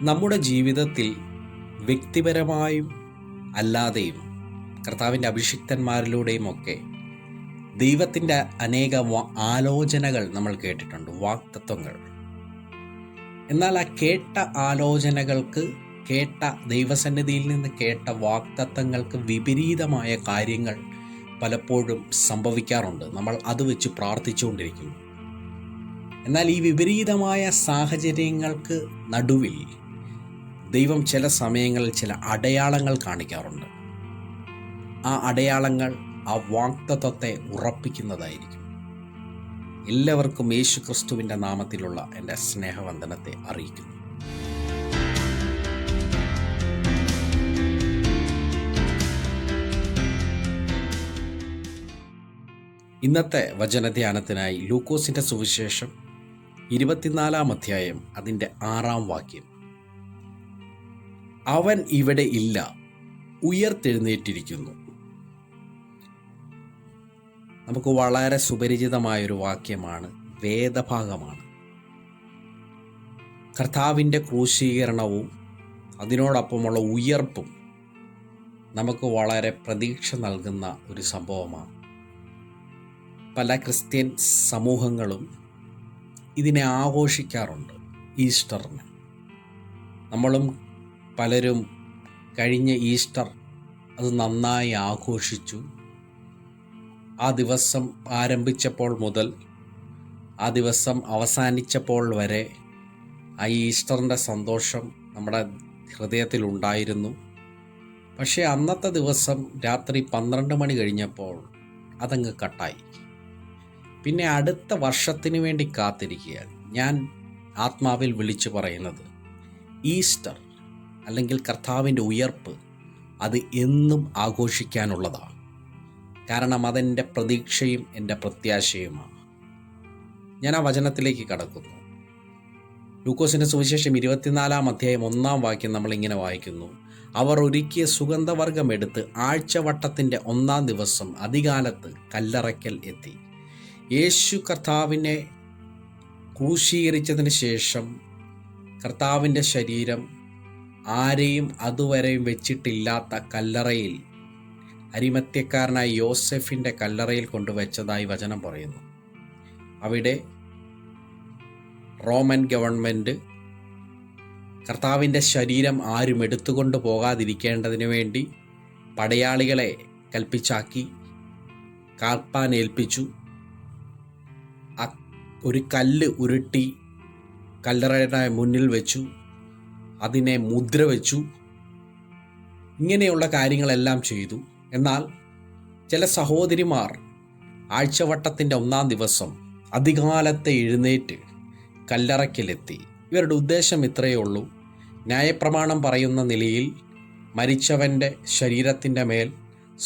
നമ്മുടെ ജീവിതത്തിൽ വ്യക്തിപരമായും അല്ലാതെയും കർത്താവിൻ്റെ അഭിഷിക്തന്മാരിലൂടെയുമൊക്കെ ദൈവത്തിൻ്റെ അനേക ആലോചനകൾ നമ്മൾ കേട്ടിട്ടുണ്ട്, വാഗ്ദത്തങ്ങൾ. എന്നാൽ ആ കേട്ട ആലോചനകൾക്ക്, കേട്ട ദൈവസന്നിധിയിൽ നിന്ന് കേട്ട വാഗ്ദത്തങ്ങൾക്ക് വിപരീതമായ കാര്യങ്ങൾ പലപ്പോഴും സംഭവിക്കാറുണ്ട്. നമ്മൾ അത് വെച്ച് പ്രാർത്ഥിച്ചുകൊണ്ടിരിക്കുന്നു. എന്നാൽ ഈ വിപരീതമായ സാഹചര്യങ്ങൾക്ക് നടുവിൽ ദൈവം ചില സമയങ്ങളിൽ ചില അടയാളങ്ങൾ കാണിക്കാറുണ്ട്. ആ അടയാളങ്ങൾ ആ വാഗ്ദത്തത്തെ ഉറപ്പിക്കുന്നതായിരിക്കും. എല്ലാവർക്കും യേശു ക്രിസ്തുവിൻ്റെ നാമത്തിലുള്ള എൻ്റെ സ്നേഹവന്ദനത്തെ അറിയിക്കുന്നു. ഇന്നത്തെ വചനധ്യാനത്തിനായി ലൂക്കോസിൻ്റെ സുവിശേഷം 24 അധ്യായം അതിൻ്റെ 6 വാക്യം. അവൻ ഇവിടെ ഇല്ല, ഉയർത്തെഴുന്നേറ്റിരിക്കുന്നു. നമുക്ക് വളരെ സുപരിചിതമായൊരു വാക്യമാണ്, വേദഭാഗമാണ്. കർത്താവിൻ്റെ ക്രൂശീകരണവും അതിനോടൊപ്പമുള്ള ഉയർപ്പും നമുക്ക് വളരെ പ്രതീക്ഷ നൽകുന്ന ഒരു സംഭവമാണ്. പല ക്രിസ്ത്യൻ സമൂഹങ്ങളും ഇതിനെ ആഘോഷിക്കാറുണ്ട്, ഈസ്റ്ററിന്. നമ്മളും പലരും കഴിഞ്ഞ ഈസ്റ്റർ അത് നന്നായി ആഘോഷിച്ചു. ആ ദിവസം ആരംഭിച്ചപ്പോൾ മുതൽ ആ ദിവസം അവസാനിച്ചപ്പോൾ വരെ ആ ഈസ്റ്ററിൻ്റെ സന്തോഷം നമ്മുടെ ഹൃദയത്തിലുണ്ടായിരുന്നു. പക്ഷേ അന്നത്തെ ദിവസം രാത്രി 12 മണി കഴിഞ്ഞപ്പോൾ അതങ്ങ് കട്ടായി. പിന്നെ അടുത്ത വർഷത്തിന് വേണ്ടി കാത്തിരിക്കുകയാണ്. ഞാൻ ആത്മാവിൽ വിളിച്ചു പറയുന്നത്, ഈസ്റ്റർ അല്ലെങ്കിൽ കർത്താവിൻ്റെ ഉയർപ്പ് അത് എന്നും ആഘോഷിക്കാനുള്ളതാണ്. കാരണം അതെൻ്റെ പ്രതീക്ഷയും എൻ്റെ പ്രത്യാശയുമാണ്. ഞാൻ ആ വചനത്തിലേക്ക് കടക്കുന്നു. ലൂക്കോസിൻ്റെ സുവിശേഷം 24 അധ്യായം 1 വാക്യം നമ്മളിങ്ങനെ വായിക്കുന്നു. അവർ ഒരുക്കിയ സുഗന്ധവർഗം എടുത്ത് ആഴ്ചവട്ടത്തിൻ്റെ 1 ദിവസം അതികാലത്ത് കല്ലറയ്ക്കൽ എത്തി. യേശു കർത്താവിനെ ക്രൂശീകരിച്ചതിന് ശേഷം കർത്താവിൻ്റെ ശരീരം ആരെയും അതുവരെയും വെച്ചിട്ടില്ലാത്ത കല്ലറയിൽ, അരിമത്യക്കാരനായ യോസെഫിൻ്റെ കല്ലറയിൽ കൊണ്ടുവച്ചതായി വചനം പറയുന്നു. അവിടെ റോമൻ ഗവൺമെൻറ് കർത്താവിൻ്റെ ശരീരം ആരും എടുത്തുകൊണ്ട് പോകാതിരിക്കേണ്ടതിന് വേണ്ടി പടയാളികളെ കൽപ്പിച്ചാക്കി, കാൽപ്പാൻ ഏൽപ്പിച്ചു. ഒരു കല്ല് ഉരുട്ടി കല്ലറയുടെ മുന്നിൽ വെച്ചു, അതിനെ മുദ്ര വെച്ചു. ഇങ്ങനെയുള്ള കാര്യങ്ങളെല്ലാം ചെയ്തു. എന്നാൽ ചില സഹോദരിമാർ ആഴ്ചവട്ടത്തിൻ്റെ 1 ദിവസം അതികാലത്തെ എഴുന്നേറ്റ് കല്ലറയ്ക്കലെത്തി. ഇവരുടെ ഉദ്ദേശം ഇത്രയേ ഉള്ളൂ: ന്യായപ്രമാണം പറയുന്ന നിലയിൽ മരിച്ചവൻ്റെ ശരീരത്തിൻ്റെ മേൽ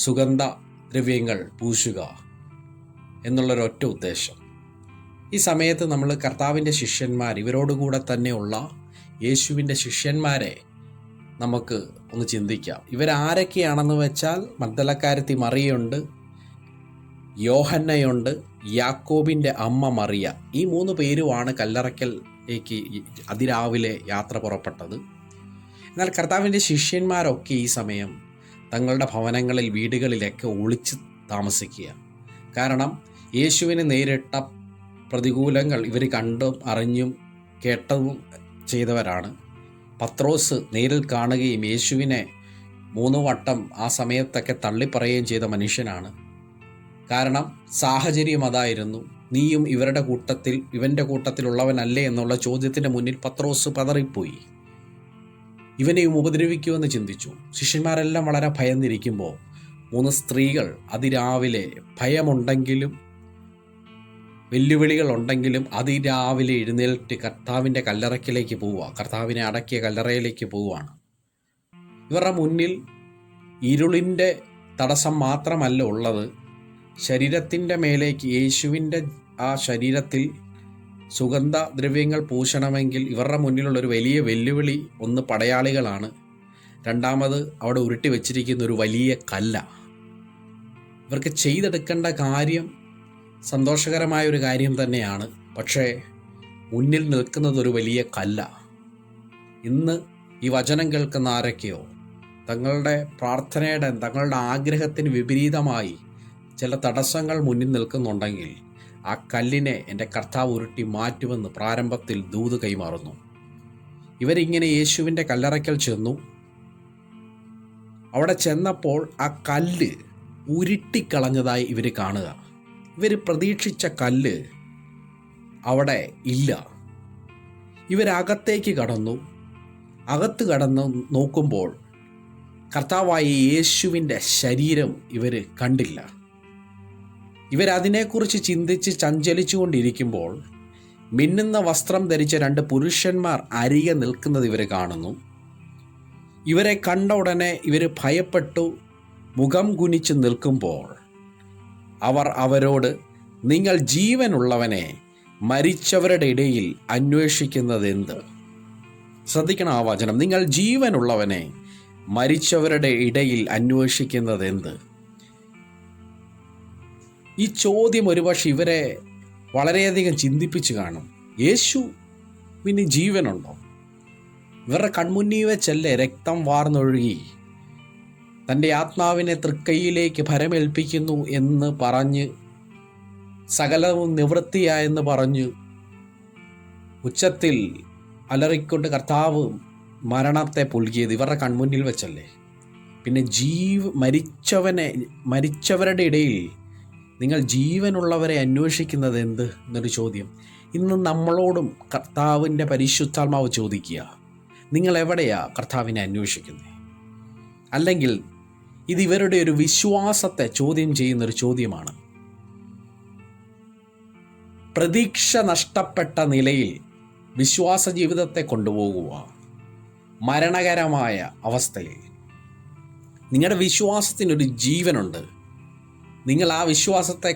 സുഗന്ധദ്രവ്യങ്ങൾ പൂശുക എന്നുള്ളൊരൊറ്റ ഉദ്ദേശം. ഈ സമയത്ത് നമ്മൾ കർത്താവിൻ്റെ ശിഷ്യന്മാർ, ഇവരോടുകൂടെ തന്നെയുള്ള യേശുവിൻ്റെ ശിഷ്യന്മാരെ നമുക്ക് ഒന്ന് ചിന്തിക്കാം. ഇവരാരൊക്കെയാണെന്ന് വെച്ചാൽ മഗ്ദലക്കാരത്തി മറിയുണ്ട്, യോഹന്നയുണ്ട്, യാക്കോബിൻ്റെ അമ്മ മറിയ. ഈ 3 പേരുമാണ് കല്ലറയ്ക്കലേക്ക് അതിരാവിലെ യാത്ര പുറപ്പെട്ടത്. എന്നാൽ കർത്താവിൻ്റെ ശിഷ്യന്മാരൊക്കെ ഈ സമയം തങ്ങളുടെ ഭവനങ്ങളിൽ, വീടുകളിലൊക്കെ ഒളിച്ച് താമസിക്കുക. കാരണം യേശുവിന് നേരിട്ട പ്രതികൂലങ്ങൾ ഇവർ കണ്ടും അറിഞ്ഞും കേട്ടതും ചെയ്തവരാണ്. പത്രോസ് നേരിൽ കാണുകയും യേശുവിനെ 3 വട്ടം ആ സമയത്തൊക്കെ തള്ളിപ്പറയുകയും ചെയ്ത മനുഷ്യനാണ്. കാരണം സാഹചര്യം അതായിരുന്നു. നീയും ഇവൻ്റെ കൂട്ടത്തിലുള്ളവനല്ലേ എന്നുള്ള ചോദ്യത്തിൻ്റെ മുന്നിൽ പത്രോസ് പതറിപ്പോയി. ഇവനെയും ഉപദ്രവിക്കുമെന്ന് ചിന്തിച്ചു. ശിഷ്യന്മാരെല്ലാം വളരെ ഭയന്നിരിക്കുമ്പോൾ 3 സ്ത്രീകൾ അതിരാവിലെ, ഭയമുണ്ടെങ്കിലും വെല്ലുവിളികൾ ഉണ്ടെങ്കിലും അതിരാവിലെ എഴുന്നേറ്റ് കർത്താവിൻ്റെ കല്ലറയ്ക്കലേക്ക് പോവുക, കർത്താവിനെ അടക്കിയ കല്ലറയിലേക്ക് പോവുകയാണ്. ഇവരുടെ മുന്നിൽ ഇരുളിൻ്റെ തടസ്സം മാത്രമല്ല ഉള്ളത്, ശരീരത്തിൻ്റെ മേലേക്ക്, യേശുവിൻ്റെ ആ ശരീരത്തിൽ സുഗന്ധദ്രവ്യങ്ങൾ പൂശണമെങ്കിൽ ഇവരുടെ മുന്നിലുള്ളൊരു വലിയ വെല്ലുവിളി, ഒന്ന് പടയാളികളാണ്, രണ്ടാമത് അവിടെ ഉരുട്ടി വെച്ചിരിക്കുന്ന ഒരു വലിയ കല്ല. ഇവർക്ക് ചെയ്തെടുക്കേണ്ട കാര്യം സന്തോഷകരമായ ഒരു കാര്യം തന്നെയാണ്. പക്ഷേ മുന്നിൽ നിൽക്കുന്നത് ഒരു വലിയ കല്ല. ഇന്ന് ഈ വചനം കേൾക്കുന്ന ആരൊക്കെയോ തങ്ങളുടെ തങ്ങളുടെ ആഗ്രഹത്തിന് വിപരീതമായി ചില തടസ്സങ്ങൾ മുന്നിൽ നിൽക്കുന്നുണ്ടെങ്കിൽ ആ കല്ലിനെ എൻ്റെ കർത്താവ് ഉരുട്ടി മാറ്റുമെന്ന് പ്രാരംഭത്തിൽ ദൂത് കൈമാറുന്നു. ഇവരിങ്ങനെ യേശുവിൻ്റെ കല്ലറയ്ക്കൽ ചെന്നു. അവിടെ ചെന്നപ്പോൾ ആ കല്ല് ഉരുട്ടിക്കളഞ്ഞതായി ഇവർ കാണുക. ഇവർ പ്രതീക്ഷിച്ച കല്ല് അവിടെ ഇല്ല. ഇവരകത്തേക്ക് കടന്നു. അകത്ത് കടന്ന് നോക്കുമ്പോൾ കർത്താവായ യേശുവിൻ്റെ ശരീരം ഇവർ കണ്ടില്ല. ഇവരതിനെക്കുറിച്ച് ചിന്തിച്ച് ചഞ്ചലിച്ചു കൊണ്ടിരിക്കുമ്പോൾ മിന്നുന്ന വസ്ത്രം ധരിച്ച 2 പുരുഷന്മാർ അരികെ നിൽക്കുന്നത് ഇവർ കാണുന്നു. ഇവരെ കണ്ട ഉടനെ ഇവർ ഭയപ്പെട്ടു മുഖം കുനിച്ച് നിൽക്കുമ്പോൾ അവർ അവരോട്, നിങ്ങൾ ജീവനുള്ളവനെ മരിച്ചവരുടെ ഇടയിൽ അന്വേഷിക്കുന്നത് എന്ത്? ശ്രദ്ധിക്കണം ആ വചനം. നിങ്ങൾ ജീവനുള്ളവനെ മരിച്ചവരുടെ ഇടയിൽ അന്വേഷിക്കുന്നത് എന്ത്? ഈ ചോദ്യം ഒരുപക്ഷെ ഇവരെ വളരെയധികം ചിന്തിപ്പിച്ച് കാണും. യേശുവിന് ജീവനുണ്ടോ? ഇവരുടെ കൺമുന്നിൽ വെച്ചല്ലേ രക്തം വാർന്നൊഴുകി തൻ്റെ ആത്മാവിനെ തൃക്കൈയിലേക്ക് ഭരമേൽപ്പിക്കുന്നു എന്ന് പറഞ്ഞ് സകലവും നിവൃത്തിയായെന്ന് പറഞ്ഞു ഉച്ചത്തിൽ അലറിക്കൊണ്ട് കർത്താവ് മരണത്തെ പുൽകിയത് ഇവരുടെ കൺമുന്നിൽ വെച്ചല്ലേ. പിന്നെ മരിച്ചവരുടെ ഇടയിൽ നിങ്ങൾ ജീവനുള്ളവരെ അന്വേഷിക്കുന്നത് എന്ത് എന്നൊരു ചോദ്യം ഇന്ന് നമ്മളോടും കർത്താവിൻ്റെ പരിശുദ്ധാത്മാവ് ചോദിക്കുക. നിങ്ങൾ എവിടെയാ കർത്താവിനെ അന്വേഷിക്കുന്നത്? അല്ലെങ്കിൽ ഇത് ഇവരുടെ ഒരു വിശ്വാസത്തെ ചോദ്യം ചെയ്യുന്നൊരു ചോദ്യമാണ്. പ്രതീക്ഷ നഷ്ടപ്പെട്ട നിലയിൽ വിശ്വാസ ജീവിതത്തെ കൊണ്ടുപോകുക മരണകരമായ അവസ്ഥയിൽ. നിങ്ങളുടെ വിശ്വാസത്തിനൊരു ജീവനുണ്ട്. നിങ്ങൾ ആ വിശ്വാസത്തെ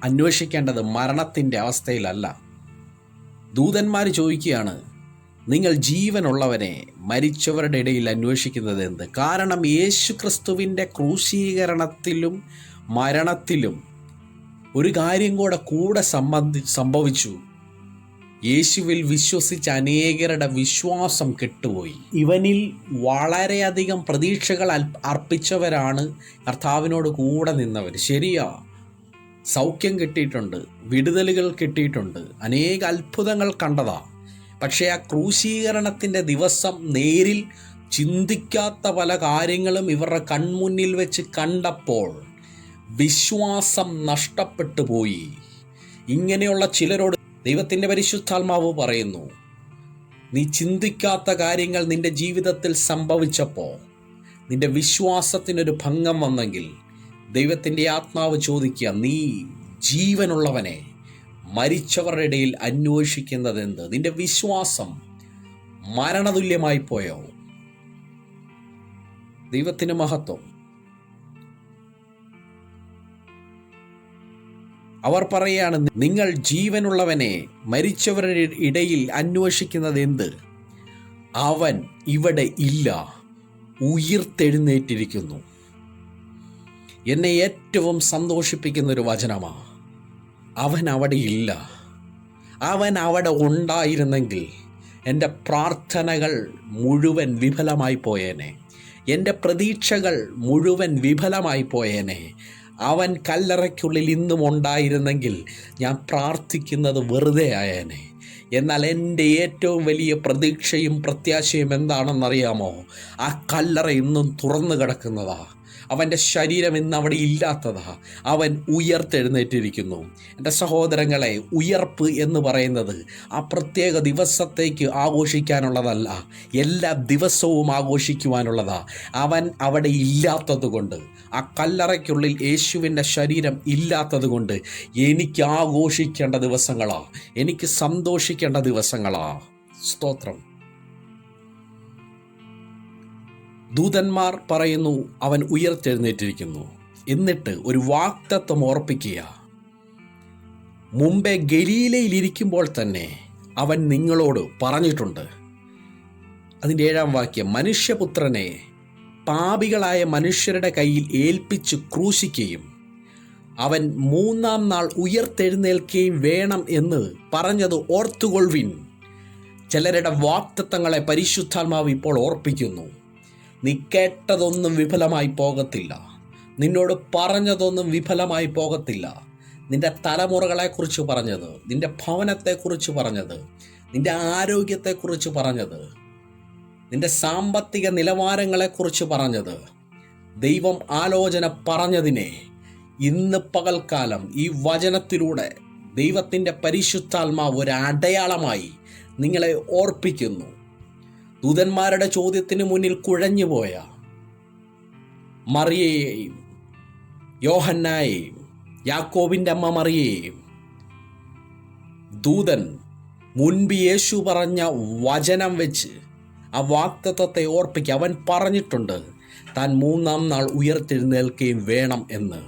അന്വേഷിക്കേണ്ടത് മരണത്തിൻ്റെ അവസ്ഥയിലല്ല. ദൂതന്മാർ ചോദിക്കുകയാണ്, നിങ്ങൾ ജീവനുള്ളവനെ മരിച്ചവരുടെ ഇടയിൽ അന്വേഷിക്കുന്നത് എന്ത്? കാരണം യേശു ക്രിസ്തുവിൻ്റെ ക്രൂശീകരണത്തിലും മരണത്തിലും ഒരു കാര്യം കൂടെ സംഭവിച്ചു. യേശുവിൽ വിശ്വസിച്ച അനേകരുടെ വിശ്വാസം കെട്ടുപോയി. ഇവനിൽ വളരെയധികം പ്രതീക്ഷകൾ അർപ്പിച്ചവരാണ് കർത്താവിനോട് കൂടെ നിന്നവർ. ശരിയാ, സൗഖ്യം കിട്ടിയിട്ടുണ്ട്, വിടുതലുകൾ കിട്ടിയിട്ടുണ്ട്, അനേക അത്ഭുതങ്ങൾ കണ്ടതാ. പക്ഷേ ആ ക്രൂശീകരണത്തിൻ്റെ ദിവസം നേരിൽ ചിന്തിക്കാത്ത പല കാര്യങ്ങളും ഇവരുടെ കൺമുന്നിൽ വെച്ച് കണ്ടപ്പോൾ വിശ്വാസം നഷ്ടപ്പെട്ടു പോയി. ഇങ്ങനെയുള്ള ചിലരോട് ദൈവത്തിൻ്റെ പരിശുദ്ധാത്മാവ് പറയുന്നു, നീ ചിന്തിക്കാത്ത കാര്യങ്ങൾ നിന്റെ ജീവിതത്തിൽ സംഭവിച്ചപ്പോൾ നിന്റെ വിശ്വാസത്തിനൊരു ഭംഗം വന്നെങ്കിൽ ദൈവത്തിൻ്റെ ആത്മാവ് ചോദിക്കുക, നീ ജീവനുള്ളവനെ മരിച്ചവരുടെ ഇടയിൽ അന്വേഷിക്കുന്നത് എന്ത്? നിന്റെ വിശ്വാസം മരണതുല്യമായി പോയോ? ദൈവത്തിന് മഹത്വം. അവർ പറയുകയാണ്, നിങ്ങൾ ജീവനുള്ളവനെ മരിച്ചവരുടെ ഇടയിൽ അന്വേഷിക്കുന്നത് എന്ത്? അവൻ ഇവിടെ ഇല്ല, ഉയിർത്തെഴുന്നേറ്റിരിക്കുന്നു. എന്നെ ഏറ്റവും സന്തോഷിപ്പിക്കുന്നൊരു വചനമാണ്. അവൻ അവിടെ ഇല്ല. അവൻ അവിടെ ഉണ്ടായിരുന്നെങ്കിൽ എൻ്റെ പ്രാർത്ഥനകൾ മുഴുവൻ വിഫലമായി പോയേനെ, എൻ്റെ പ്രതീക്ഷകൾ മുഴുവൻ വിഫലമായി പോയേനെ. അവൻ കല്ലറയ്ക്കുള്ളിൽ ഇന്നും ഉണ്ടായിരുന്നെങ്കിൽ ഞാൻ പ്രാർത്ഥിക്കുന്നത് വെറുതെ ആയേനെ. എന്നാൽ എൻ്റെ ഏറ്റവും വലിയ പ്രതീക്ഷയും പ്രത്യാശയും എന്താണെന്നറിയാമോ? ആ കല്ലറ ഇന്നും തുറന്നു കിടക്കുന്നതാ. അവൻ്റെ ശരീരം ഇന്ന് അവിടെ ഇല്ലാത്തതാ. അവൻ ഉയർത്തെഴുന്നേറ്റിരിക്കുന്നു. എൻ്റെ സഹോദരങ്ങളെ, ഉയർപ്പ് എന്ന് പറയുന്നത് ആ പ്രത്യേക ദിവസത്തേക്ക് ആഘോഷിക്കാനുള്ളതല്ല, എല്ലാ ദിവസവും ആഘോഷിക്കുവാനുള്ളതാ. അവൻ അവിടെ ഇല്ലാത്തത് കൊണ്ട്, ആ കല്ലറയ്ക്കുള്ളിൽ യേശുവിൻ്റെ ശരീരം ഇല്ലാത്തത് കൊണ്ട് എനിക്ക് ആഘോഷിക്കേണ്ട ദിവസങ്ങളാ, എനിക്ക് സന്തോഷിക്കേണ്ട ദിവസങ്ങളാ. സ്തോത്രം. ദൂതന്മാർ പറയുന്നു, അവൻ ഉയർത്തെഴുന്നേറ്റിരിക്കുന്നു. എന്നിട്ട് ഒരു വാഗ്ദത്തം ഓർപ്പിക്കുക. മുമ്പേ ഗലീലയിലിരിക്കുമ്പോൾ തന്നെ അവൻ നിങ്ങളോട് പറഞ്ഞിട്ടുണ്ട്. അതിൻ്റെ 7-ാം വാക്യം, മനുഷ്യപുത്രനെ പാപികളായ മനുഷ്യരുടെ കയ്യിൽ ഏൽപ്പിച്ച് ക്രൂശിക്കുകയും അവൻ 3-ാം നാൾ ഉയർത്തെഴുന്നേൽക്കുകയും വേണം എന്ന് പറഞ്ഞത് ഓർത്തുകൊള്ളുവിൻ. ചിലരുടെ വാഗ്ദത്തങ്ങളെ പരിശുദ്ധാത്മാവ് ഇപ്പോൾ ഓർപ്പിക്കുന്നു. നീ കേട്ടതൊന്നും വിഫലമായി പോകത്തില്ല. നിന്നോട് പറഞ്ഞതൊന്നും വിഫലമായി പോകത്തില്ല. നിന്റെ തലമുറകളെക്കുറിച്ച് പറഞ്ഞത്, നിന്റെ ഭവനത്തെക്കുറിച്ച് പറഞ്ഞത്, നിന്റെ ആരോഗ്യത്തെക്കുറിച്ച് പറഞ്ഞത്, നിന്റെ സാമ്പത്തിക നിലവാരങ്ങളെക്കുറിച്ച് പറഞ്ഞത്, ദൈവം ആലോചന പറഞ്ഞതിനെ ഇന്ന് പകൽക്കാലം ഈ വചനത്തിലൂടെ ദൈവത്തിൻ്റെ പരിശുദ്ധാത്മാവ് ഒരു അടയാളമായി നിങ്ങളെ ഓർപ്പിക്കുന്നു. ദൂതന്മാരുടെ ചോദ്യത്തിന് മുന്നിൽ കുഴഞ്ഞുപോയ മറിയയെയും യോഹന്നായെയും യാക്കോബിൻ്റെ അമ്മ മറിയയെയും ദൂതൻ മുൻപ് യേശു പറഞ്ഞ വചനം വെച്ച് ആ വാഗ്ദത്തത്തെ ഓർപ്പിക്കുക. അവൻ പറഞ്ഞിട്ടുണ്ട് താൻ 3-ാം നാൾ ഉയർത്തെഴുന്നേൽക്കുകയും വേണം എന്ന്.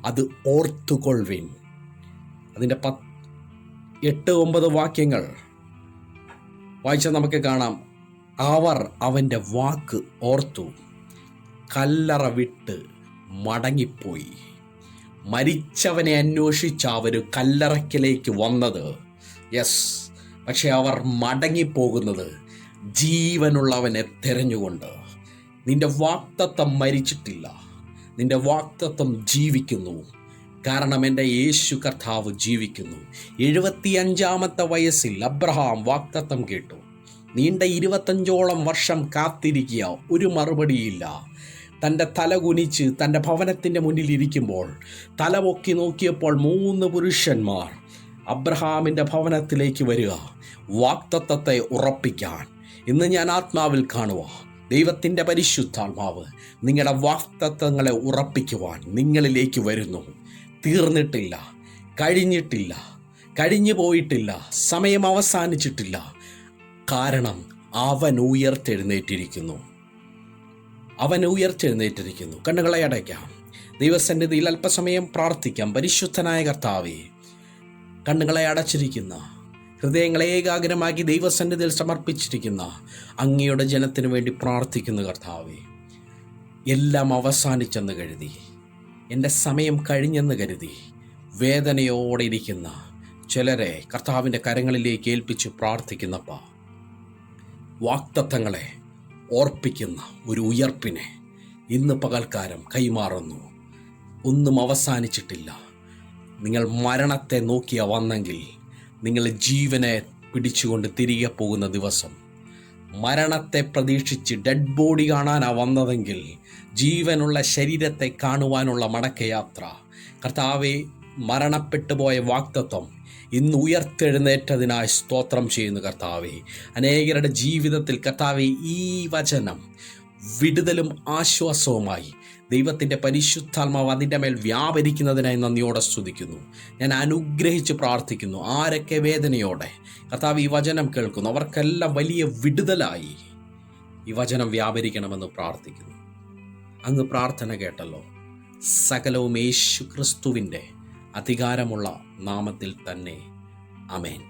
അത് ഓർത്തുകൊള്ളുവിൻ. അതിൻ്റെ 8-9 വാക്യങ്ങൾ വായിച്ചാൽ നമുക്ക് കാണാം. അവർ അവൻ്റെ വാക്ക് ഓർത്തു കല്ലറ വിട്ട് മടങ്ങിപ്പോയി. മരിച്ചവനെ അന്വേഷിച്ച് അവർ കല്ലറയ്ക്കലേക്ക് വന്നത്. പക്ഷെ അവർ മടങ്ങിപ്പോകുന്നത് ജീവനുള്ളവനെ തിരഞ്ഞുകൊണ്ട്. നിന്റെ വാഗ്ദത്തം മരിച്ചിട്ടില്ല, നിന്റെ വാഗ്ദത്തം ജീവിക്കുന്നു. കാരണം എൻ്റെ യേശു കർത്താവ് ജീവിക്കുന്നു. 75-ാമത്തെ വയസ്സിൽ അബ്രഹാം വാഗ്ദത്തം കേട്ടു. നീണ്ട 25ഓളം വർഷം കാത്തിരിക്കുക, ഒരു മറുപടിയില്ല. തൻ്റെ തല കുനിച്ച് തൻ്റെ ഭവനത്തിൻ്റെ മുന്നിൽ ഇരിക്കുമ്പോൾ തല പൊക്കി നോക്കിയപ്പോൾ 3 പുരുഷന്മാർ അബ്രഹാമിൻ്റെ ഭവനത്തിലേക്ക് വരിക, വാഗ്ദത്തത്തെ ഉറപ്പിക്കാൻ. ഇന്ന് ഞാൻ ആത്മാവിൽ കാണുക, ദൈവത്തിൻ്റെ പരിശുദ്ധാത്മാവ് നിങ്ങളുടെ വാഗ്ദത്തങ്ങളെ ഉറപ്പിക്കുവാൻ നിങ്ങളിലേക്ക് വരുന്നു. തീർന്നിട്ടില്ല, കഴിഞ്ഞിട്ടില്ല, കഴിഞ്ഞു പോയിട്ടില്ല, സമയം അവസാനിച്ചിട്ടില്ല. കാരണം അവൻ ഉയർത്തെഴുന്നേറ്റിരിക്കുന്നു. അവൻ ഉയർത്തെഴുന്നേറ്റിരിക്കുന്നു. കണ്ണുകളെ അടയ്ക്കാം. ദൈവസന്നിധിയിൽ അല്പസമയം പ്രാർത്ഥിക്കാം. പരിശുദ്ധനായ കർത്താവേ, കണ്ണുകളെ അടച്ചിരിക്കുന്ന, ഹൃദയങ്ങളെ ഏകാഗ്രമാക്കി ദൈവസന്നിധിയിൽ സമർപ്പിച്ചിരിക്കുന്ന അങ്ങയുടെ ജനത്തിനു വേണ്ടി പ്രാർത്ഥിക്കുന്നു കർത്താവേ. എല്ലാം അവസാനിച്ചെന്ന് കരുതി, എൻ്റെ സമയം കഴിഞ്ഞെന്ന് കരുതി വേദനയോടെ ഇരിക്കുന്ന ചിലരെ കർത്താവിൻ്റെ കരങ്ങളിലേക്ക് ഏൽപ്പിച്ച് പ്രാർത്ഥിക്കുന്നപ്പ, വാഗ്ദത്തങ്ങളെ ഓർപ്പിക്കുന്ന ഒരു ഉയർപ്പിനെ ഇന്ന് പകൽക്കാലം കൈമാറുന്നു. ഒന്നും അവസാനിച്ചിട്ടില്ല. നിങ്ങൾ മരണത്തെ നോക്കിയ വന്നെങ്കിൽ, നിങ്ങൾ ജീവനെ പിടിച്ചുകൊണ്ട് തിരികെ പോകുന്ന ദിവസം, മരണത്തെ പ്രതീക്ഷിച്ച് ഡെഡ് ബോഡി കാണാനാ വന്നതെങ്കിൽ ജീവനുള്ള ശരീരത്തെ കാണുവാനുള്ള മടക്കയാത്ര. കർത്താവെ, മരണപ്പെട്ടു പോയ വാഗ്ദത്തം ഇന്ന് ഉയർത്തെഴുന്നേറ്റതിനായി സ്തോത്രം ചെയ്യുന്നു കർത്താവെ. അനേകരുടെ ജീവിതത്തിൽ കർത്താവെ ഈ വചനം വിടുതലും ആശ്വാസവുമായി ദൈവത്തിൻ്റെ പരിശുദ്ധാത്മാവ് അതിൻ്റെ മേൽ വ്യാപരിക്കുന്നതിനായി നന്ദിയോടെ സ്തുതിക്കുന്നു. ഞാൻ അനുഗ്രഹിച്ച് പ്രാർത്ഥിക്കുന്നു. ആരൊക്കെ വേദനയോടെ കർത്താവ് ഈ വചനം കേൾക്കുന്നു, അവർക്കെല്ലാം വലിയ വിടുതലായി ഈ വചനം വ്യാപരിക്കണമെന്ന് പ്രാർത്ഥിക്കുന്നു. അങ്ങ് പ്രാർത്ഥന കേട്ടല്ലോ. സകലവും യേശു ക്രിസ്തുവിൻ്റെ അധികാരമുള്ള നാമത്തിൽ തന്നെ. ആമേൻ.